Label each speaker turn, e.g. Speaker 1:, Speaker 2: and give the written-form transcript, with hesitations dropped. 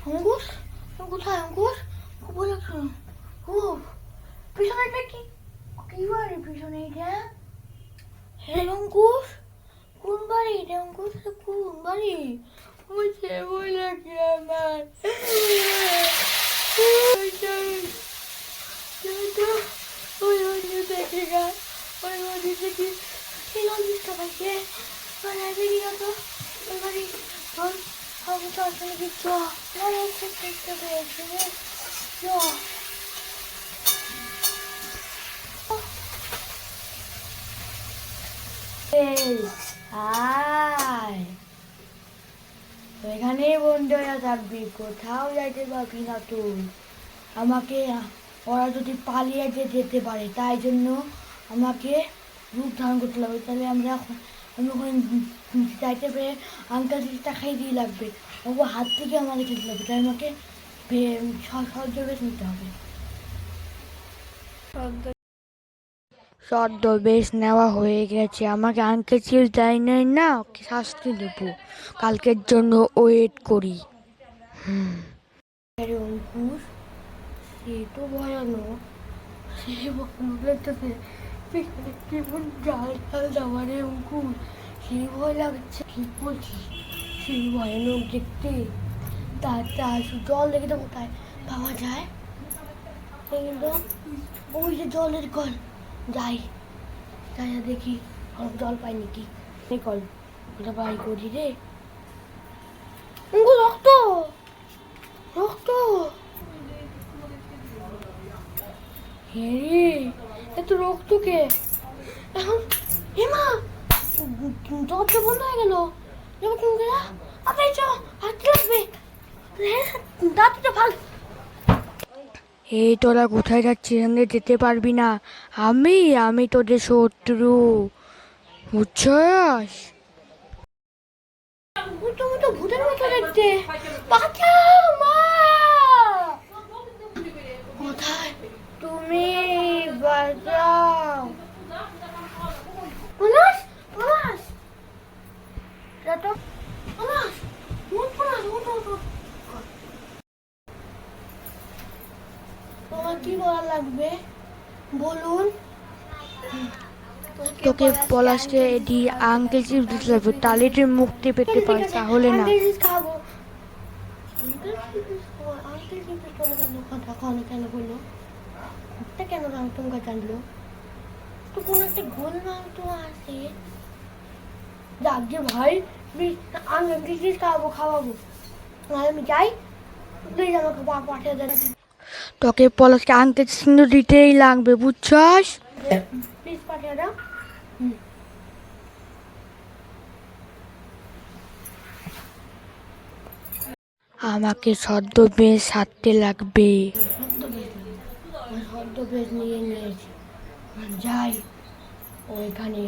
Speaker 1: অঙ্কুশ, কোথায় অঙ্কুশ? খুব ভালো লাগছে। খুব পিছনেটা কি কি বাড়ি পিছনে এটা? হ্যাঁ অঙ্কুশ, কোন বাড়ি এটা অঙ্কুশ? কোন বাড়ি? বুঝতে ভয় লাগে আমার। ওই দেখে গা, ওই নদীতে কি কি নদীটা পাইছে? দেখি না তো ওই বাড়ি চল, আমি তো আসলে কিছু আমার খুব দেখতে পেয়েছি রে। হাই, এখানেই বন্ধ হয়ে থাকবি, কোথাও যাইতে পারবি না তুই। আমাকে ওরা যদি পালিয়ে যেতে পারে, তাই জন্য আমাকে রূপ ধারণ করতে লাগবে। তাহলে আমি ওখানে যাইতে পেরে আঙ্কেল চিকিৎসা খাই দিয়ে লাগবে, ও হাত থেকে আমাকে খেতে লাগবে। তাই আমাকে ছদ্মবেশ নিতে হবে। ছদ্মবেশ নেওয়া হয়ে গেছে, আমাকে আঙ্কেল চিল দেয় নাই না, ওকে শাস্তি দেবো। কালকের জন্য ওয়েট করি। অঙ্কুশ, সে তো ভয়ানক, সে কেমন জাল জাল দেওয়া রে অঙ্কুশ, সে ভয় লাগছে। কি বলছিস? সে ভয়ানক দেখতে। তার জল দেখে তো কোথায় পাওয়া যায়? কিন্তু ওই যে জলের কল, যাই যাই দেখি জল পাই নাকি। কল ওটা বাই করি রে। রক্ত রক্ত, হে এত রক্ত কে? এখন হেমা দরজা বন্ধ হয়ে গেল। এই তোরা কোথায় যাচ্ছিস? এখানে যেতে পারবি না। আমি তোদের শত্রু, বুঝছস? তুমি তো ভূতের মতো দেখতে। বাঁচাও মা! কোথায় তুমি? বাঁচাও! পলাশ, পলাশ, পলাশ, তোমার কি বলা লাগবে বলুন? তোকে পলাশকে দিয়ে আঙ্কেল চিপস দিতে লাগবে, তাহলে তুই মুক্তি পেতে পারবি, তাহলে না। কেন বললো? কেন তোমাকে জানলো? তো কোনো একটা গোল নাম তো আছে। যাক যে ভাই, আমি খাওয়াবো। আমি যাই, প্লিজ আমাকে পাঠিয়ে দেন। তোকে পলাশকে আঙ্কেল সিন্দুর দিতেই লাগবে, বুঝছস? প্লিজ পাঠিয়ে দাও। আমাকে ছদ্মবেশ সারতে লাগবে। ছদ্মবেশ নিয়ে নিয়েছি, যাই ওইখানে।